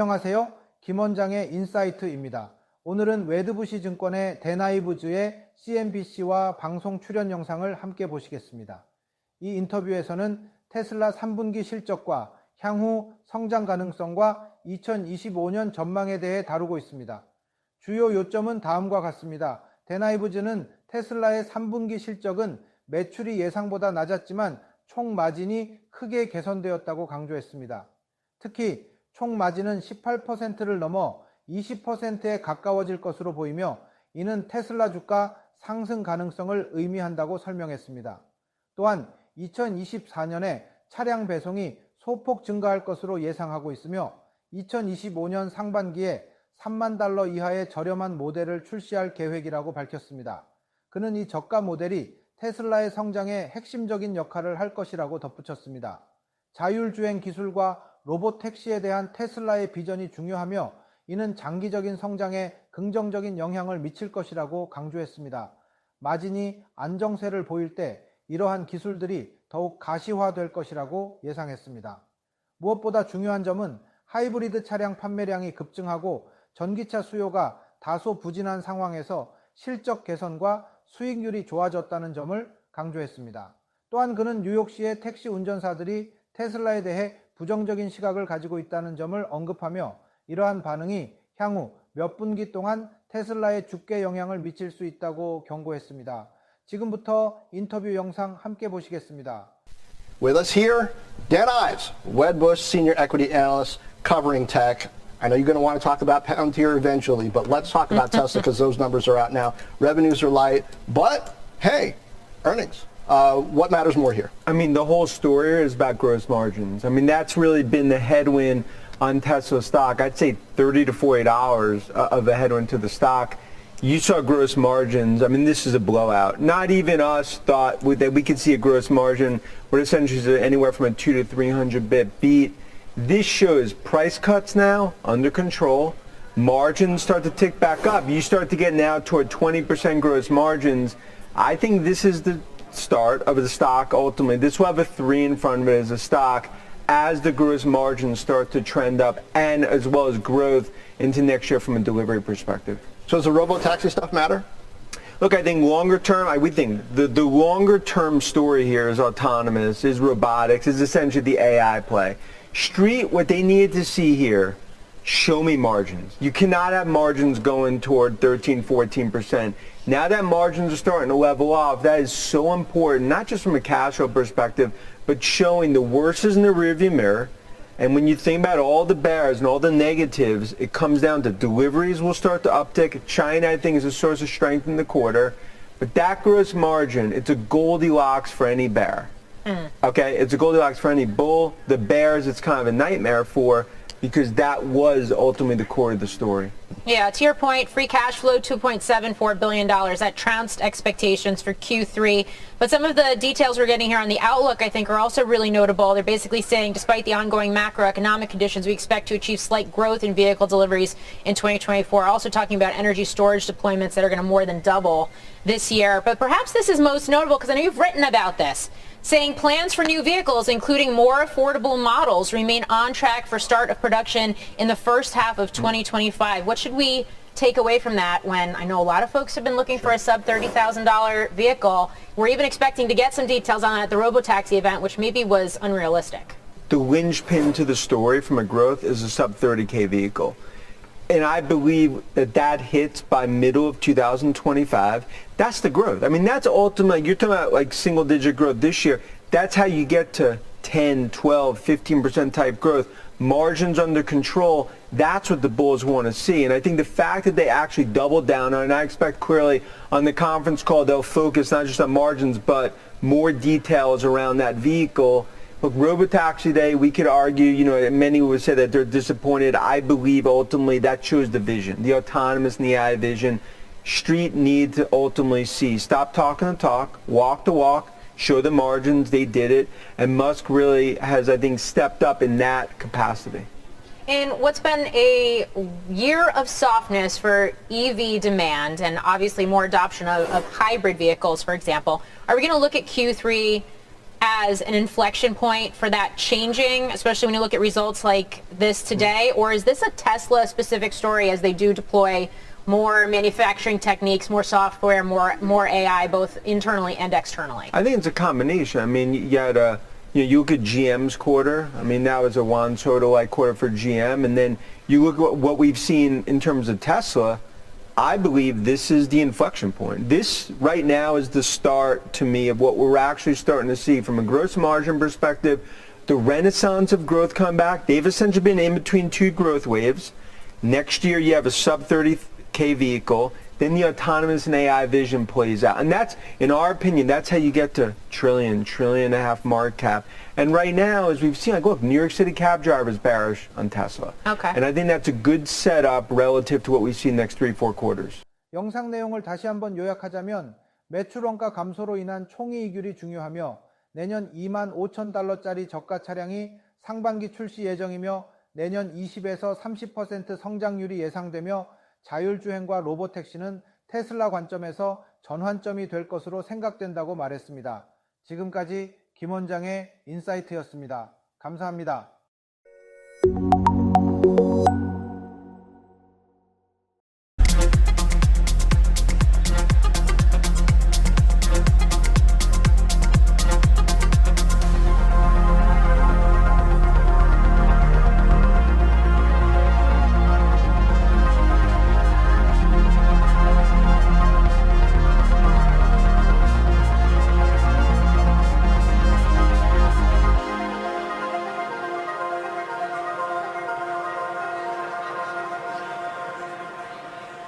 안녕하세요. 김원장의 인사이트입니다. 오늘은 웨드부시증권의 아이브즈의 CNBC와 방송 출연 영상을 함께 보시겠습니다. 이 인터뷰에서는 테슬라 3분기 실적과 향후 성장 가능성과 2025년 전망에 대해 다루고 있습니다. 주요 요점은 다음과 같습니다. 아이브즈는 테슬라의 3분기 실적은 매출이 예상보다 낮았지만 총 마진이 크게 개선되었다고 강조했습니다. 특히 총 마진은 18%를 넘어 20%에 가까워질 것으로 보이며 이는 테슬라 주가 상승 가능성을 의미한다고 설명했습니다. 또한 2024년에 차량 배송이 소폭 증가할 것으로 예상하고 있으며 2025년 상반기에 $30,000 이하의 저렴한 모델을 출시할 계획이라고 밝혔습니다. 그는 이 저가 모델이 테슬라의 성장에 핵심적인 역할을 할 것이라고 덧붙였습니다. 자율주행 기술과 로봇 택시에 대한 테슬라의 비전이 중요하며 이는 장기적인 성장에 긍정적인 영향을 미칠 것이라고 강조했습니다. 마진이 안정세를 보일 때 이러한 기술들이 더욱 가시화될 것이라고 예상했습니다. 무엇보다 중요한 점은 하이브리드 차량 판매량이 급증하고 전기차 수요가 다소 부진한 상황에서 실적 개선과 수익률이 좋아졌다는 점을 강조했습니다. 또한 그는 뉴욕시의 택시 운전사들이 테슬라에 대해 부정적인 시각을 가지고 있다는 점을 언급하며 이러한 반응이 향후 몇 분기 동안 테슬라의 주가에 영향을 미칠 수 있다고 경고했습니다. 지금부터 인터뷰 영상 함께 보시겠습니다. With us here, Dan Ives, Wedbush Senior Equity Analyst covering tech. I know you're going to want to talk about Palantir eventually, but let's talk about Tesla because those numbers are out now. Revenues are light, but hey, earnings. What matters more here? I mean, the whole story is about gross margins. I mean, that's really been the headwind on Tesla stock. I'd say $30 to $40 of a headwind to the stock. You saw gross margins. I mean, this is a blowout. Not even us thought that we could see a gross margin where essentially is anywhere from a 200 to 300 bit beat. This shows price cuts now under control. Margins start to tick back up. You start to get now toward 20% gross margins. I think this is the start of the stock ultimately. This will have a 3 in front of it as a stock as the gross margins start to trend up and as well as growth into next year from a delivery perspective. So does the robo-taxi stuff matter? Look, I think longer term, we think the longer term story here is autonomous, is robotics, is essentially the AI play. Street, what they needed to see here, show me margins. You cannot have margins going toward 13, 14%. Now that margins are starting to level off, that is so important, not just from a cash flow perspective, but showing the worst is in the rearview mirror. And when you think about all the bears and all the negatives, it comes down to deliveries will start to uptick. China, I think, is a source of strength in the quarter. But that gross margin, it's a Goldilocks for any bear. Okay, it's a Goldilocks for any bull. The bears, it's kind of a nightmare for, because that was ultimately the core of the story. Yeah, to your point, free cash flow, $2.74 billion. That trounced expectations for Q3. But some of the details we're getting here on the outlook, I think, are also really notable. They're basically saying, despite the ongoing macroeconomic conditions, we expect to achieve slight growth in vehicle deliveries in 2024. Also talking about energy storage deployments that are going to more than double this year. But perhaps this is most notable because I know you've written about this, saying plans for new vehicles, including more affordable models, remain on track for start of production in the first half of 2025. What should we take away from that when I know a lot of folks have been looking for a sub $30,000 vehicle? We're even expecting to get some details on that at the robotaxi event, which maybe was unrealistic. The linchpin to the story from a growth is a sub 30K vehicle. And I believe that hits by middle of 2025. That's the growth. I mean, that's ultimately, you're talking about like single digit growth this year. That's how you get to 10, 12, 15% type growth. Margins under control. That's what the bulls want to see. And I think the fact that they actually doubled down on, and I expect clearly on the conference call, they'll focus not just on margins, but more details around that vehicle. Look, Robotaxi Day, we could argue, many would say that they're disappointed. I believe ultimately that shows the vision, the autonomous and the AI vision. Street need to ultimately see. Stop talking the talk, walk the walk, show the margins. They did it. And Musk really has, I think, stepped up in that capacity. In what's been a year of softness for EV demand and obviously more adoption of hybrid vehicles, for example, are we going to look at Q3 as an inflection point for that changing, especially when you look at results like this today? Or is this a Tesla specific story as they do deploy more manufacturing techniques, more software, more AI, both internally and externally? I think it's a combination. I mean, you look at GM's quarter. I mean, that was a Juan Soto-like quarter for GM. And then you look at what we've seen in terms of Tesla. I believe this is the inflection point. This right now is the start to me of what we're actually starting to see from a gross margin perspective. The renaissance of growth come back. They've essentially been in between two growth waves. Next year you have a sub 30K vehicle. Then the autonomous and AI vision plays out. And that's, in our opinion, that's how you get to trillion and a half market cap. And right now, as we've seen, like, look, New York City cab drivers bearish on Tesla. Okay. And I think that's a good setup relative to what we see in the next 3-4 quarters. 영상 내용을 다시 한번 요약하자면 매출 원가 감소로 인한 총이익률이 중요하며 내년 2만 5천 달러짜리 저가 차량이 상반기 출시 예정이며 내년 20에서 30% 성장률이 예상되며 자율주행과 로봇택시는 테슬라 관점에서 전환점이 될 것으로 생각된다고 말했습니다. 지금까지 김 원장의 인사이트였습니다. 감사합니다.